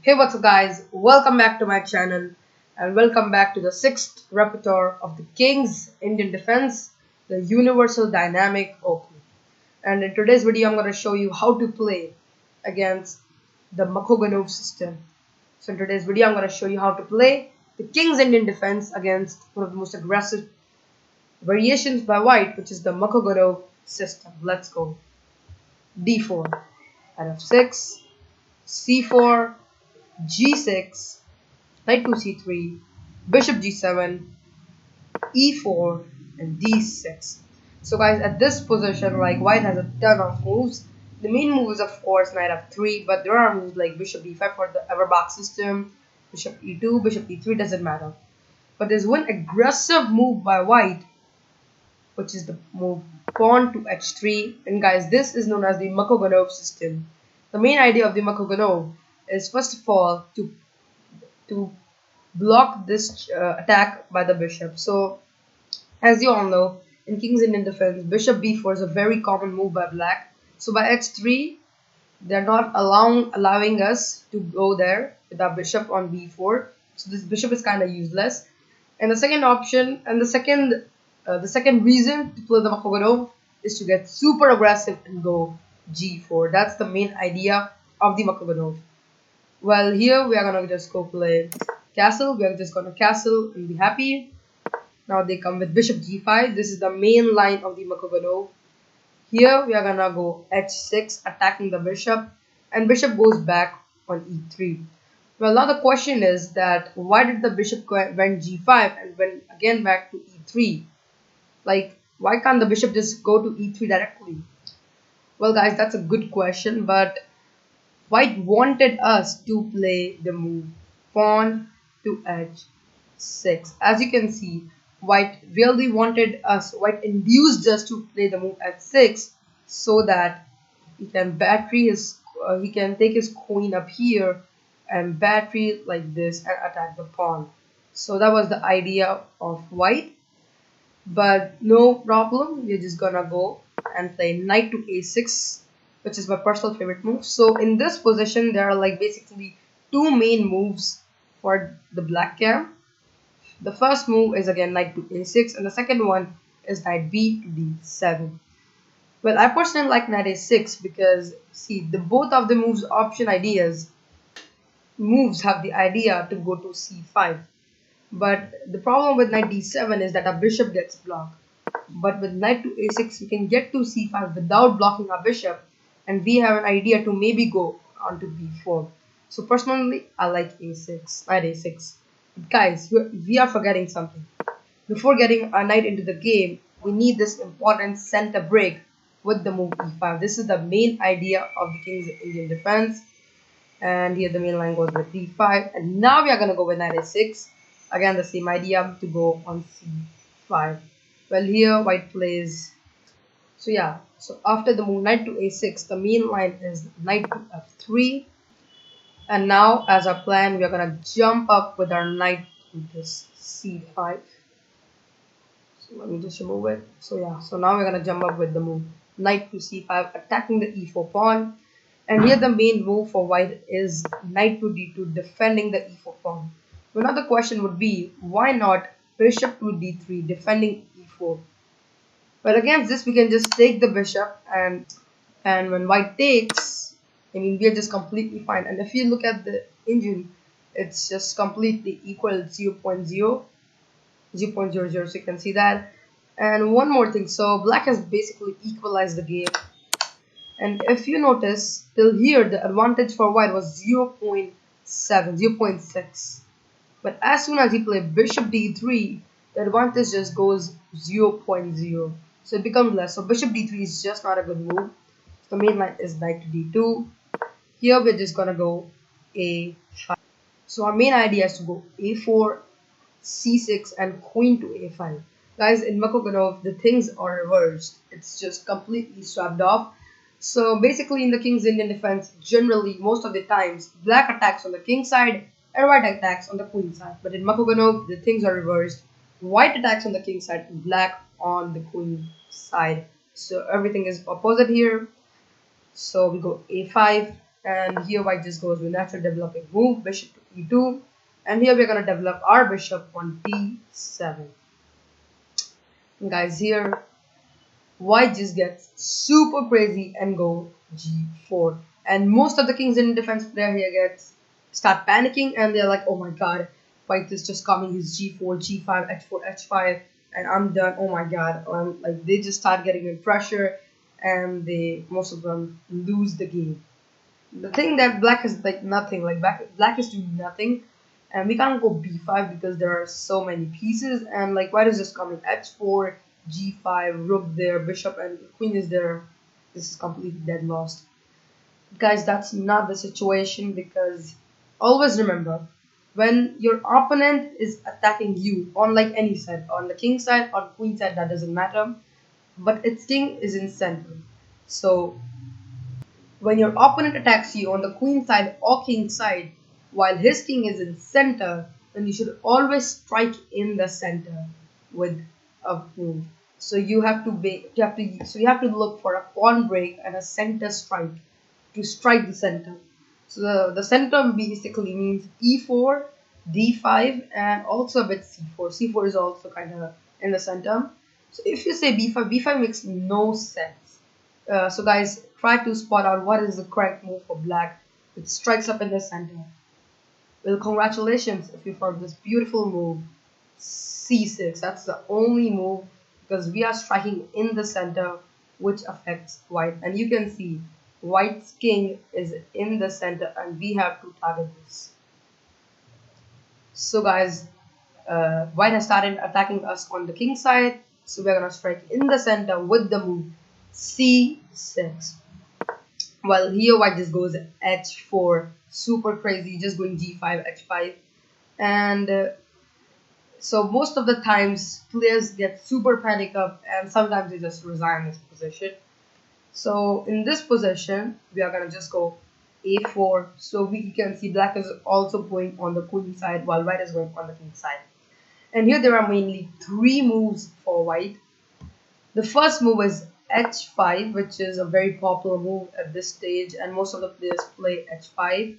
Hey, what's up guys, welcome back to my channel and welcome back to the 6th repertoire of the King's Indian Defense, the Universal Dynamic Opening. And in today's video I'm going to show you how to play against the Makogonov system. So in today's video I'm going to show you how to play the King's Indian Defense against one of the most aggressive variations by white, which is the Makogonov system. Let's go. D4, knight f6, c4, g6, knight to c3, bishop g7, e4, and d6. So guys, at this position, like white has a ton of moves. The main move is of course knight f3, but there are moves like bishop d5 for the Everbach system, bishop e2, bishop e3, doesn't matter. But there's one aggressive move by white, which is the move pawn to h3. And guys, this is known as the Makogonov system. The main idea of the Makogonov is first of all to block this attack by the bishop. So as you all know, in King's Indian Defense, bishop b4 is a very common move by black. So by h3, they're not allowing us to go there with our bishop on b4. So this bishop is kind of useless. And the second option, and the second reason to play the Makogonov is to get super aggressive and go g4. That's the main idea of the Makogonov. Well, here we are gonna just go play castle. We are just gonna castle and be happy. Now they come with bishop g5. This is the main line of the Makogonov. Here we are gonna go h6, attacking the bishop, and bishop goes back on e3. Well, now the question is that why did the bishop went g5 and went again back to e3? Like, why can't the bishop just go to e3 directly? Well guys, that's a good question, but white wanted us to play the move pawn to h6. As you can see, white really wanted us, white induced us to play the move h6 so that he can he can take his queen up here and battery like this and attack the pawn. So that was the idea of white. But no problem, we're just gonna go and play knight to a6, which is my personal favorite move. So in this position, there are like basically two main moves for the black camp. The first move is again knight to a6, and the second one is knight b to d7. Well, I personally like knight a6 because see, both of the moves moves have the idea to go to c5. But the problem with knight d7 is that our bishop gets blocked. But with knight to a6, we can get to c5 without blocking our bishop, and we have an idea to maybe go on to b4. So personally, I like a6, knight a6. But guys, we are forgetting something. Before getting our knight into the game, we need this important center break with the move e5. This is the main idea of the King's Indian Defense. And here the main line goes with d5. And now we are going to go with knight a6. Again, the same idea to go on c5. Well, here white plays. So yeah, so after the move knight to a6, the main line is knight to f3. And now, as our plan, we are gonna jump up with our knight to this c5. So let me just remove it. So yeah, so now we're gonna jump up with the move knight to c5, attacking the e4 pawn. And here the main move for white is knight to d2, defending the e4 pawn. So now the question would be, why not bishop to d3, defending e4? But against this, we can just take the bishop, and when white takes, I mean, we are just completely fine. And if you look at the engine, it's just completely equal 0.0, 0.00, so you can see that. And one more thing, so black has basically equalized the game. And if you notice, till here, the advantage for white was 0.7, 0.6. But as soon as you play bishop d3, the advantage just goes 0.0. So it becomes less. So bishop d3 is just not a good move. So the main line is knight to d2. Here we're just gonna go a5. So our main idea is to go a4, c6, and queen to a5. Guys, in Makogonov, the things are reversed. It's just completely swapped off. So basically in the King's Indian Defense, generally, most of the times, black attacks on the king side and white attacks on the queen side. But in Makogonov, the things are reversed. White attacks on the king side and black on the queen side. So everything is opposite here. So we go a5, and here white just goes with natural developing move, bishop to e2, and here we're going to develop our bishop on d7. Guys, here white just gets super crazy and go g4, and most of the kings in defense player here start panicking, and they're like, oh my god, white is just coming, his g4, g5, h4, h5, and I'm done, oh my god. Like, they just start getting in pressure, and most of them lose the game. The thing that black is like nothing, like black is doing nothing, and we can't go b5 because there are so many pieces, and like white is just coming h4, g5, rook there, bishop, and queen is there. This is completely dead lost. Guys, that's not the situation, because always remember, when your opponent is attacking you on like any side, on the king side or queen side, that doesn't matter, but its king is in center. So when your opponent attacks you on the queen side or king side while his king is in center, then you should always strike in the center with a move. So you have to look for a pawn break and a center strike to strike the center. So the center basically means e4, d5, and also a bit c4. c4 is also kind of in the center. So if you say b5, b5 makes no sense. So guys, try to spot out what is the correct move for black. It strikes up in the center. Well, congratulations if you found this beautiful move, c6. That's the only move, because we are striking in the center, which affects white. And you can see white's king is in the center, and we have to target this. So guys, white has started attacking us on the king side, so we're gonna strike in the center with the move c6. Well, here white just goes h4, super crazy, just going g5, h5, and so most of the times players get super panic up, and sometimes they just resign this position. So in this position, we are gonna just go a4. So we can see black is also going on the queen side while white is going on the king side. And here there are mainly 3 moves for white. The first move is h5, which is a very popular move at this stage, and most of the players play h5.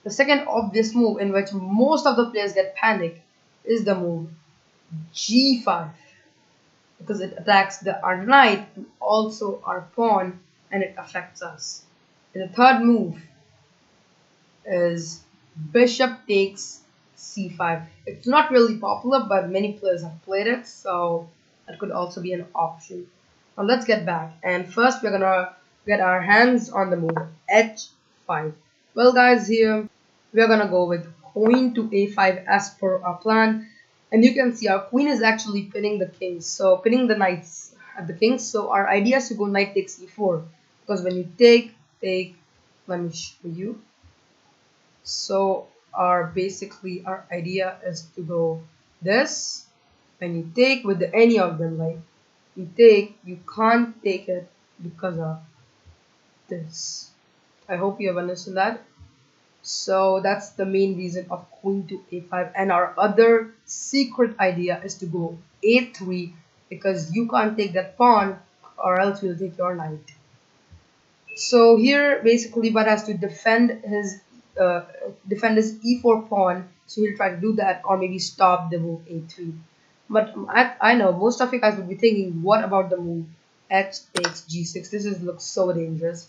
The second obvious move, in which most of the players get panic, is the move g5, because it attacks our knight and also our pawn, and it affects us. And the third move is bishop takes c5. It's not really popular, but many players have played it, so that could also be an option. Now let's get back, and first we're gonna get our hands on the move h5. Well guys, here we're gonna go with queen to a5 as per our plan, and you can see our queen is actually pinning the kings, so pinning the knights at the kings. So our idea is to go knight takes e4, because when you take, let me show you. So our idea is to go this, and you take with any of them, like you take, you can't take it because of this. I hope you have understood that. So that's the main reason of queen to a5, and our other secret idea is to go a3, because you can't take that pawn or else we'll take your knight. So here basically white has to defend his e4 pawn, so he'll try to do that, or maybe stop the move a3. But I know most of you guys will be thinking, what about the move h takes g6? This looks so dangerous.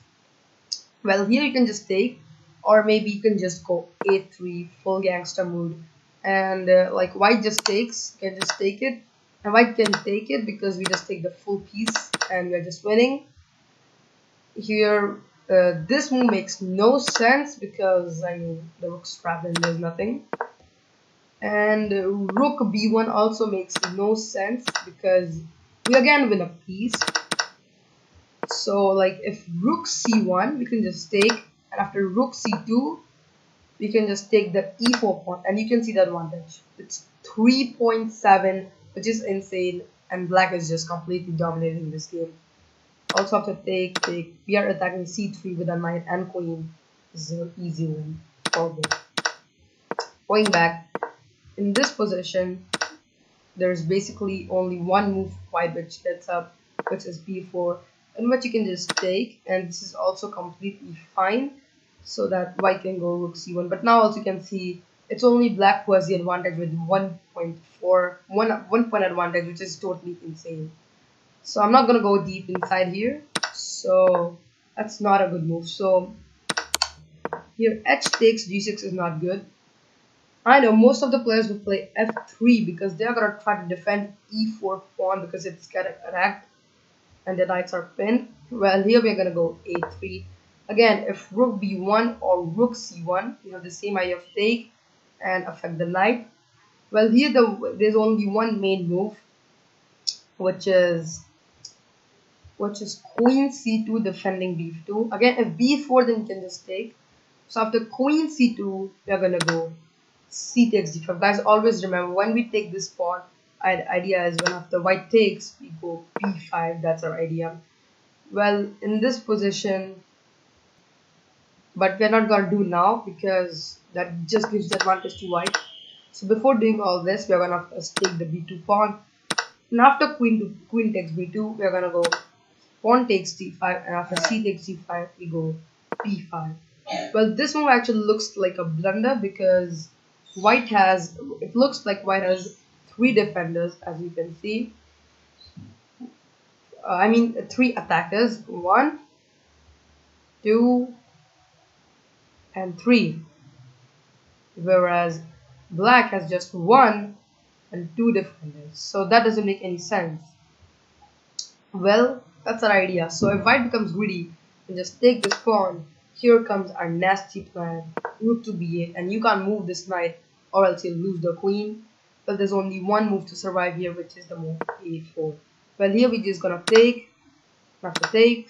Well, here you can just take, or maybe you can just go a3, full gangster mode, and like white just takes, can just take it, and white can take it because we just take the full piece and we are just winning. Here this move makes no sense, because I mean the rook's trapped and there's nothing. And rook b1 also makes no sense, because we again win a piece. So like if rook c1, we can just take, and after rook c2, we can just take the e4 pawn, and you can see the advantage. It's 3.7, which is insane, and black is just completely dominating this game. Also after take, we are attacking c3 with a knight and queen. This is an easy win for black. Going back, in this position, there's basically only one move white which gets up, which is b4. in which you can just take, and this is also completely fine, so that white can go rook c1. But now also you can see it's only black who has the advantage with 1.4, one point advantage, which is totally insane. So I'm not gonna go deep inside here, so that's not a good move. So here h takes g6 is not good. I know most of the players will play f3 because they're gonna try to defend e4 pawn because it's get attacked and the knights are pinned. Well, here we're gonna go a3. Again, if rook b1 or rook c1, you have the same idea of take and affect the knight. Well, here there's only one main move, which is queen c2 defending b2. Again, if b4, then you can just take. So after queen c2, we're gonna go c takes d5. Guys, always remember when we take this pawn, our idea is when after white takes, we go b5. That's our idea. Well, in this position, but we're not gonna do now because that just gives the advantage to white. So before doing all this, we're gonna first take the b2 pawn, and after queen takes b2, we're gonna go pawn takes d5, and after c takes d5, we go b5. Well, this move actually looks like a blunder because it looks like white has 3 defenders, as you can see. I mean 3 attackers, 1, 2, and 3, whereas black has just 1 and 2 defenders. So that doesn't make any sense. Well, that's our idea. So if white becomes greedy and just take this pawn, here comes our nasty plan, rook to b8, and you can't move this knight or else you'll lose the queen. But there's only one move to survive here, which is the move a4. Well, here we're just gonna take. After take,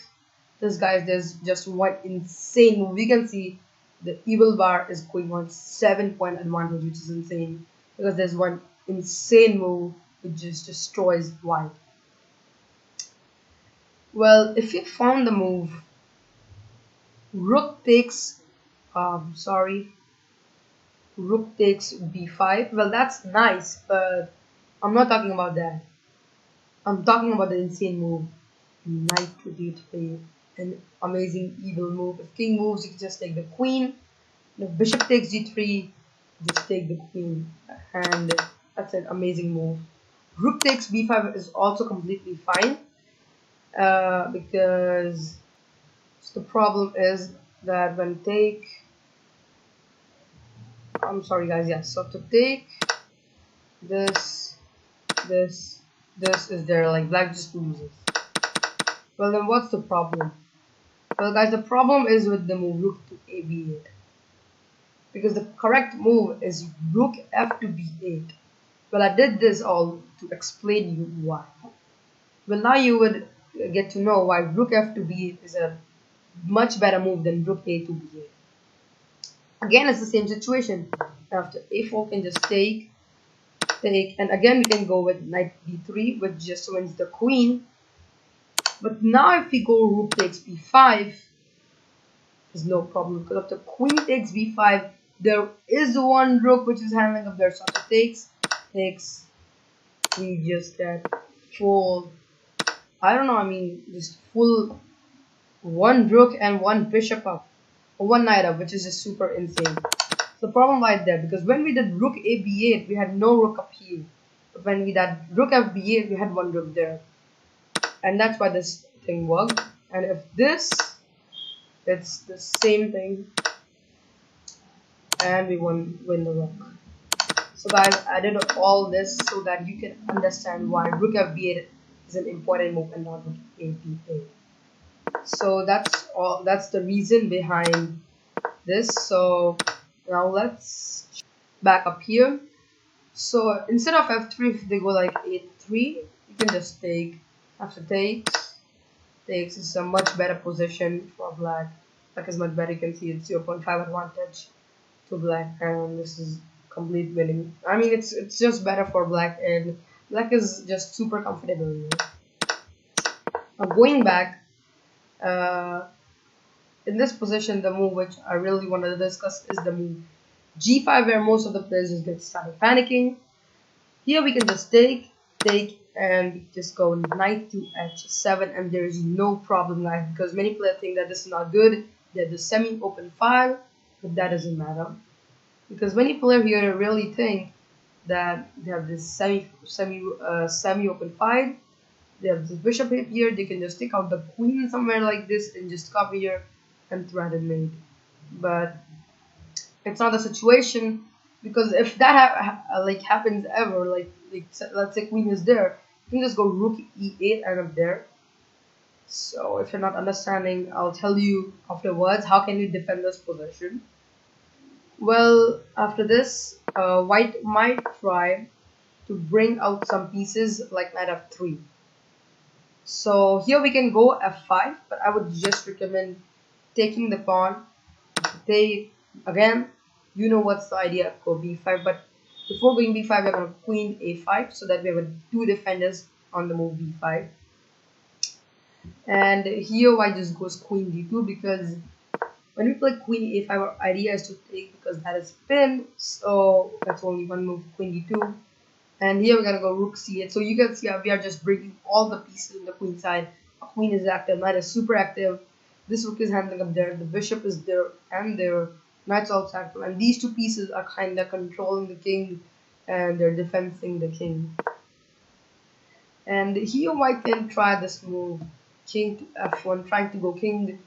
this guys, there's just one insane move. You can see the evil bar is going on 7-point advantage, which is insane because there's one insane move which just destroys white. Well, if you found the move rook takes rook takes b5, well, that's nice, but I'm not talking about that. I'm talking about the insane move knight to d3, an amazing evil move. If king moves, you can just take the queen. If bishop takes g3, just take the queen, and that's an amazing move. Rook takes b5 is also completely fine because the problem is that when take, I'm sorry guys, yes, so to take this is there, like black just loses. Well, then what's the problem? Well guys, the problem is with the move rook to ab8, because the correct move is rook f to b8. Well, I did this all to explain you why. Well, now you would get to know why rook f to b8 is a much better move than rook a to b8. Again, it's the same situation. After a4 can just take, and again we can go with knight d3, which just wins the queen. But now if we go rook takes b5, there's no problem because after queen takes b5, there is one rook which is handling up there. So after takes, we just get full, I don't know, I mean just full one rook and one bishop up, or one knight up, which is just super insane. The problem lies there because when we did rook a b8, we had no rook up here. But when we did rook f b8, we had one rook there, and that's why this thing worked. And if this, it's the same thing, and we win the rook. So guys, I did all this so that you can understand why rook f b8 is an important move and not rook a b8. So that's all. That's the reason behind this. So now let's back up here. So instead of f3, if they go like a3, you can just take. After takes is a much better position for black. Black is much better. You can see it's 0.5 advantage to black, and this is complete winning. I mean, it's just better for black, and black is just super comfortable. Now going back. In this position, the move which I really want to discuss is the move g5, where most of the players just get started panicking. Here we can just take, and just go knight to h7, and there is no problem, guys, because many players think that this is not good. They're the semi-open file, but that doesn't matter, because many players here really think that they have this semi-open file. They have this bishop here. They can just take out the queen somewhere like this and just copy here and threaten mate. But it's not the situation, because if that happens ever, let's say queen is there, you can just go rook e8 and up there. So if you're not understanding, I'll tell you afterwards how can you defend this position. Well, after this, white might try to bring out some pieces like knight f3. So here we can go f5, but I would just recommend taking the pawn. Take again, you know what's the idea, go b5, but before going b5 we're going to queen a5, so that we have two defenders on the move b5. And here white just goes queen d2, because when we play queen a5 our idea is to take, because that is pinned, so that's only one move, queen d2. And here we're gonna go rook c8. So you can see how we are just bringing all the pieces on the queen side. Our queen is active, knight is super active, this rook is handling up there, the bishop is there, and their knight's also active, and these two pieces are kind of controlling the king and they're defending the king. And here white can try this move, king to f1, trying to go king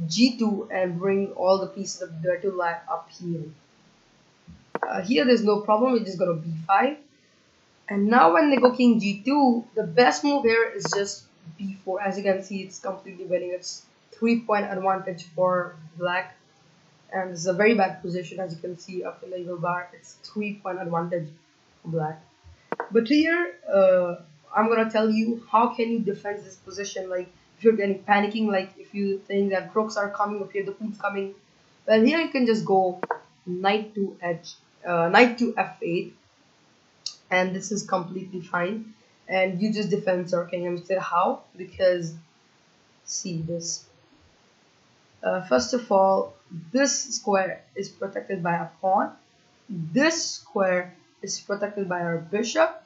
g2 and bring all the pieces of there to lie up here. Here there's no problem, we're just gonna b5. And now when they go king g2, the best move here is just b4. As you can see, it's completely winning. It's 3-point advantage for black, and this is a very bad position. As you can see up in the evil bar, it's 3-point advantage for black. But here I'm gonna tell you how can you defend this position. Like if you're getting panicking, like if you think that rooks are coming, or if the queen's coming, well here you can just go knight to f8, and this is completely fine, and you just defend your king. And say how, because see this, first of all, this square is protected by a pawn, this square is protected by our bishop,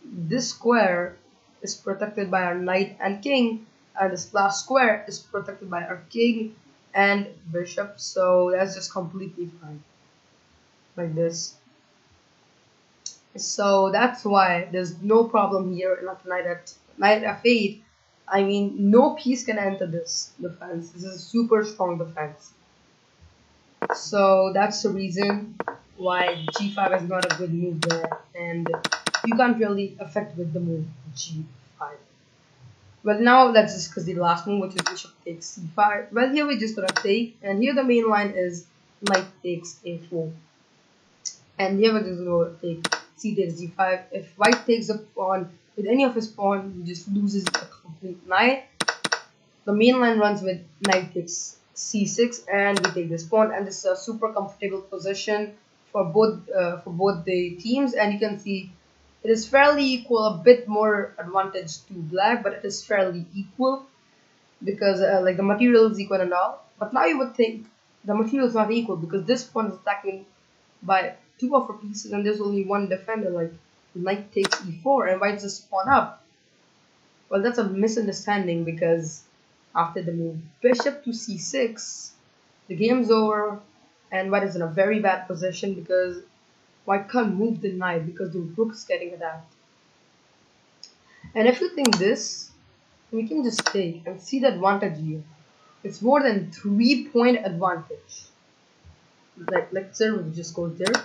this square is protected by our knight and king, and this last square is protected by our king and bishop. So that's just completely fine like this. So that's why there's no problem here. Knight f8, I mean no piece can enter this defense. This is a super strong defense. So that's the reason why g5 is not a good move there, and you can't really affect with the move g5. Well, now let's discuss the last move, which is bishop takes c5. Well, here we're just gonna take, and here the main line is knight takes a4, and here we're just gonna take c takes d5. If white takes a pawn with any of his pawn, he just loses a complete knight. The main line runs with knight takes c6, and we take this pawn, and this is a super comfortable position for both the teams. And you can see it is fairly equal, a bit more advantage to black, but it is fairly equal because like the material is equal and all. But now you would think the material is not equal, because this pawn is attacking by two of our pieces and there's only one defender, like knight takes e4, and white just pawn up. Well, that's a misunderstanding, because after the move bishop to c6, the game's over and white is in a very bad position, because white can't move the knight because the rook is getting attacked. And if you think this, we can just take and see the advantage here. It's more than 3-point advantage. Like let's say we just go there.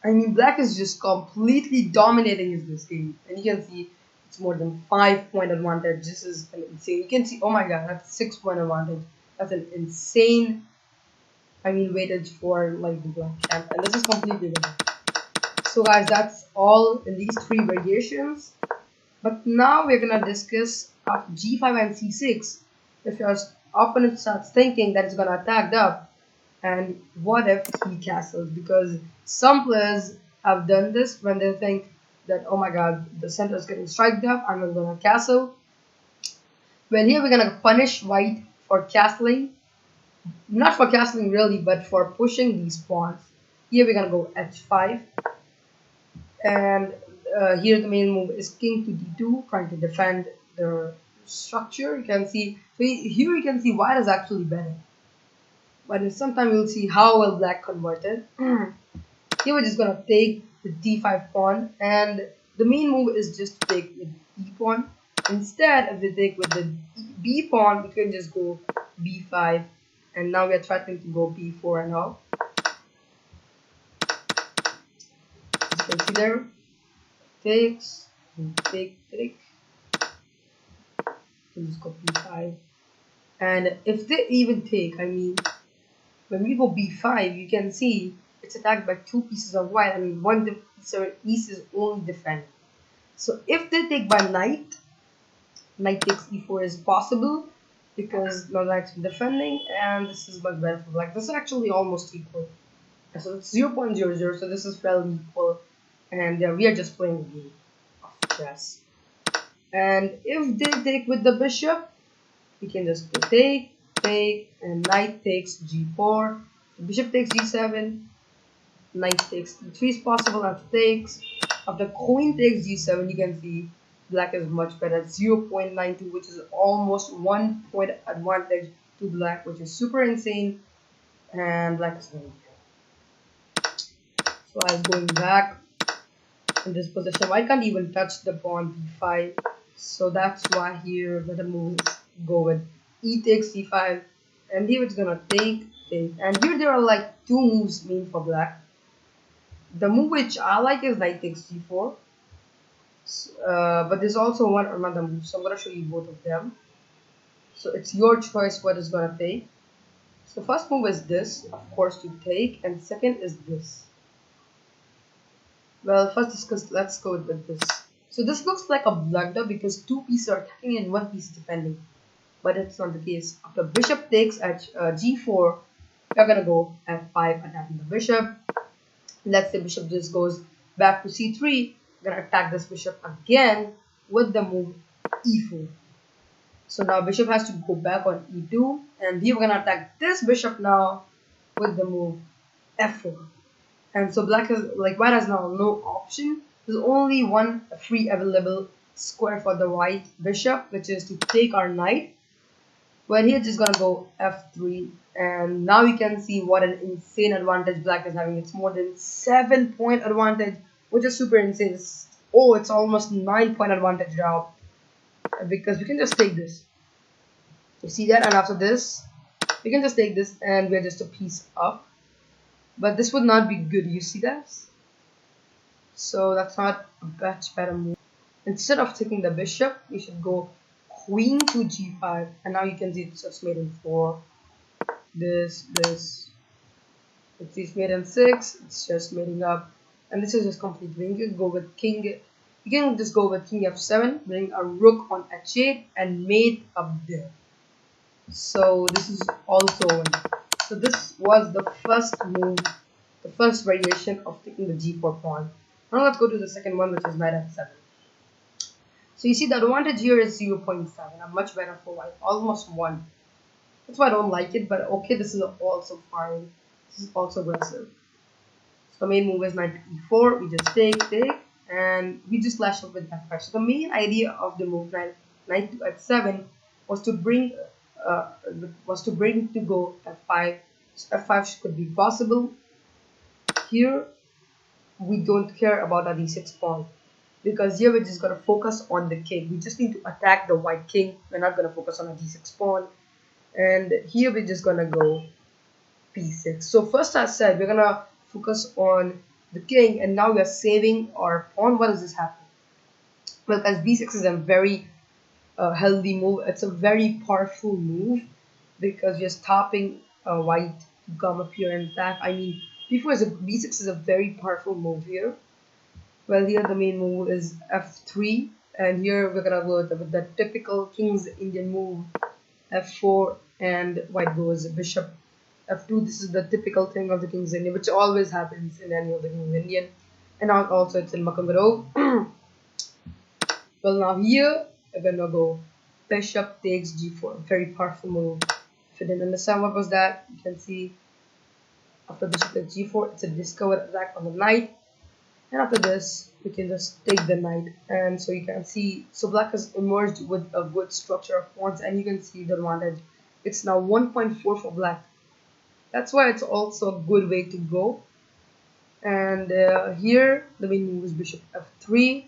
I mean, black is just completely dominating in this game, and you can see it's more than 5-point advantage. This is insane. You can see, oh my god, that's 6-point advantage. That's an insane, I mean, weightage for like the black camp, and this is completely different. So guys, that's all in these 3 variations. But now we're gonna discuss after g5 and c6. If your opponent starts thinking that it's gonna attack up, and what if he castles? Because some players have done this when they think that, oh my god, the center is getting striked up, I'm gonna castle. Well, here we're gonna punish white for castling. Not for castling really, but for pushing these pawns. Here we're gonna go h5, and here the main move is king to d2, trying to defend the structure. You can see, so here you can see white is actually better, but in some time you'll see how well black converted. Here we're just gonna take the d5 pawn, and the main move is just to take with e pawn. Instead, if we take with the b pawn, we can just go b5, and now we are threatening to go b4 and all. As you can see there, takes, take. Can just go b5, and if they even take, I mean, when we go b5, you can see it's attacked by two pieces of white. I mean, one piece is only defending. So if they take by knight, knight takes e4 is possible because no knight's defending, and this is much better for black. This is actually almost equal. So it's 0.00, so this is fairly equal, and we are just playing a game of chess. And if they take with the bishop, we can just go take, and knight takes g4, bishop takes g7, knight takes e3 is possible, after takes. After queen takes g7, you can see black is much better at 0.92, which is almost 1 point advantage to black, which is super insane, and black is winning. So I'm going back in this position. White can't even touch the pawn b5, so that's why here the move is go with e takes c5, and here it's gonna take, and here there are like two moves mean for black. The move which I like is knight takes g4, but there's also another move, so I'm gonna show you both of them. So it's your choice what is gonna take. So first move is this, of course, to take, and second is this. Well, first let's go with this. So this looks like a blunder because two pieces are attacking and one piece is defending, but it's not the case. After bishop takes at g4, we're gonna go f5 attacking the bishop. Let's say bishop just goes back to c3, we're gonna attack this bishop again with the move e4. So now bishop has to go back on e2, and here we're gonna attack this bishop now with the move f4. And so black has, like, white has now no option. There's only one free available square for the white bishop, which is to take our knight. Well, here just gonna go f3, and now you can see what an insane advantage black is having. It's more than 7-point advantage, which is super insane. It's almost 9-point advantage now, because we can just take this. You see that? And after this, we can just take this, and we're just a piece up. But this would not be good. You see that? So that's not a much better move. Instead of taking the bishop, we should go queen to g5, and now you can see it's just made in 4. This. It's made in 6. It's just mating up, and this is just complete. You can go with king. You can just go with king f7, bring a rook on h8, and mate up there. So this is also one. So this was the first move, the first variation of taking the g4 pawn. Now let's go to the second one, which is knight f7. So you see the advantage here is 0.7. I'm much better for white, almost 1. That's why I don't like it, but okay, this is also fine. This is also aggressive. So the main move is knight e4. We just take, and we just clash up with f5. So the main idea of the move knight to f7 was to bring to go f5. So f5 could be possible. Here we don't care about a d6 pawn, because here we're just going to focus on the king. We just need to attack the white king. We're not going to focus on a d6 pawn. And here we're just going to go p6. So first I said we're going to focus on the king, and now we are saving our pawn. What does this happen? Well, as b6 is a very healthy move. It's a very powerful move because we're stopping white to come up here and attack. I mean, b6 is a very powerful move here. Well, here the main move is f3, and here we're gonna go with the typical King's Indian move, f4, and white goes bishop f2. This is the typical thing of the King's Indian, which always happens in any of the King's Indian, and now also it's in Makogonov. Well, now here we're gonna go bishop takes g4, very powerful move. If you didn't understand what was that, you can see after bishop takes g4, it's a discovered attack on the knight. And after this, we can just take the knight. And so you can see, so black has emerged with a good structure of pawns, and you can see the advantage. It's now 1.4 for black. That's why it's also a good way to go. And here the main move is bishop f3.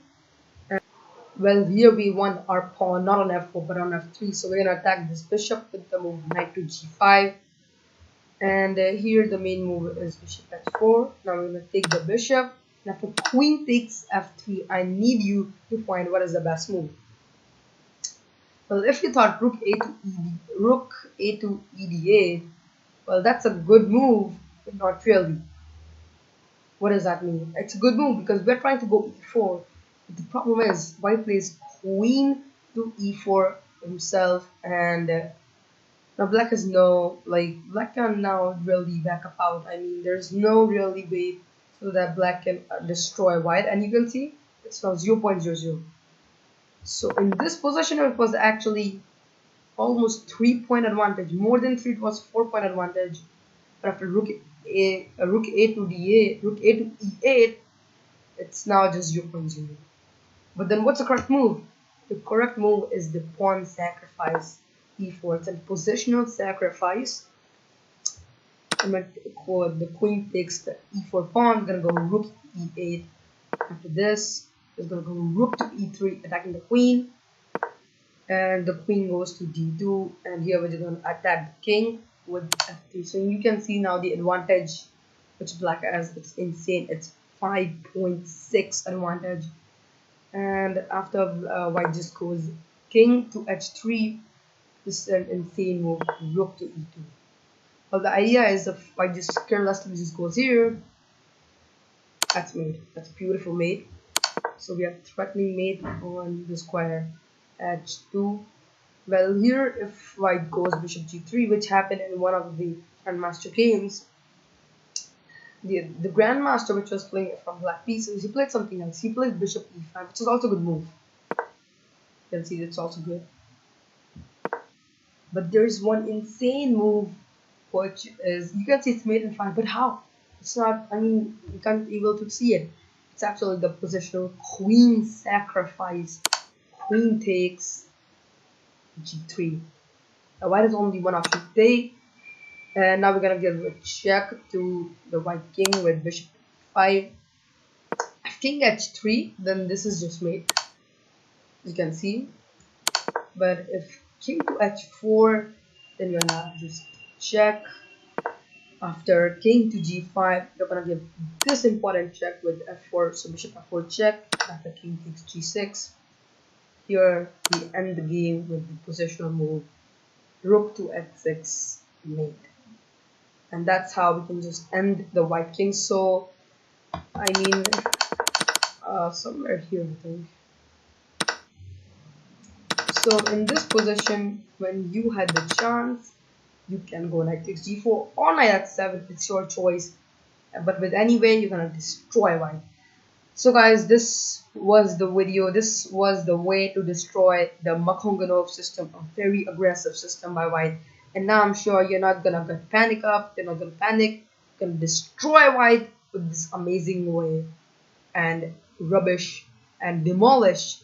And well, here we want our pawn not on f4 but on f3. So we're gonna attack this bishop with the move knight to g5. And here the main move is bishop h4. Now we're gonna take the bishop. Now for queen takes f3, I need you to find what is the best move. Well, if you thought rook a to ed8, well, that's a good move, but not really. What does that mean? It's a good move because we're trying to go e4. But the problem is white plays queen to e4 himself, and now black has no, like, black can now really back up out. I mean, there's no really way so that black can destroy white, and you can see it's now 0.00. So in this position, it was actually almost 3-point advantage. More than 3, it was 4-point advantage. But after rook a to e8, it's now just 0.0. But then what's the correct move? The correct move is the pawn sacrifice e4. It's a positional sacrifice. I'm gonna call the queen takes the e4 pawn. I'm gonna go rook e8. After this, it's gonna go rook to e3, attacking the queen. And the queen goes to d2, and here we're going to attack the king with f3. So you can see now the advantage which black has. It's insane. It's 5.6 advantage. And after white just goes king to h3, this is an insane move, rook to e2. Well, the idea is if white just carelessly just goes here, that's mate. That's a beautiful mate. So we have threatening mate on the square h2. Well, here if white goes bishop g3, which happened in one of the grandmaster games, the grandmaster which was playing from black pieces, he played something else. He played bishop e5, which is also a good move. You can see it's also good. But there's one insane move which is, you can see it's mate in 5, but how? It's not, I mean, you can't be able to see it. It's actually the positional queen sacrifice. Queen takes g3. Now white has only one option to take, and now we're gonna give a check to the white king with bishop 5. If king h3, then this is just mate, you can see. But if king to h4, then you're gonna just check. After king to g5, you're gonna give this important check with f4, so bishop f4 check. After king takes g6, here we end the game with the positional move rook to h6 mate. And that's how we can just end the white king. So I mean, somewhere here I think. So in this position, when you had the chance, you can go knight takes g4 or knight h7. It's your choice, but with any way you're gonna destroy white. So guys, this was the video. This was the way to destroy the Makogonov system, a very aggressive system by white. And now I'm sure you're not gonna panic up. You're not gonna panic. You're gonna destroy white with this amazing way and rubbish and demolish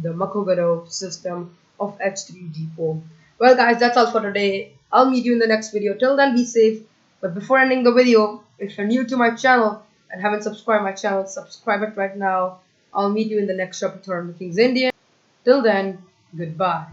the Makogonov system of h3-g4. Well guys, that's all for today. I'll meet you in the next video. Till then, be safe. But before ending the video, if you're new to my channel and haven't subscribed my channel, subscribe it right now. I'll meet you in the next Repetoire on the King's Indian. Till then, goodbye.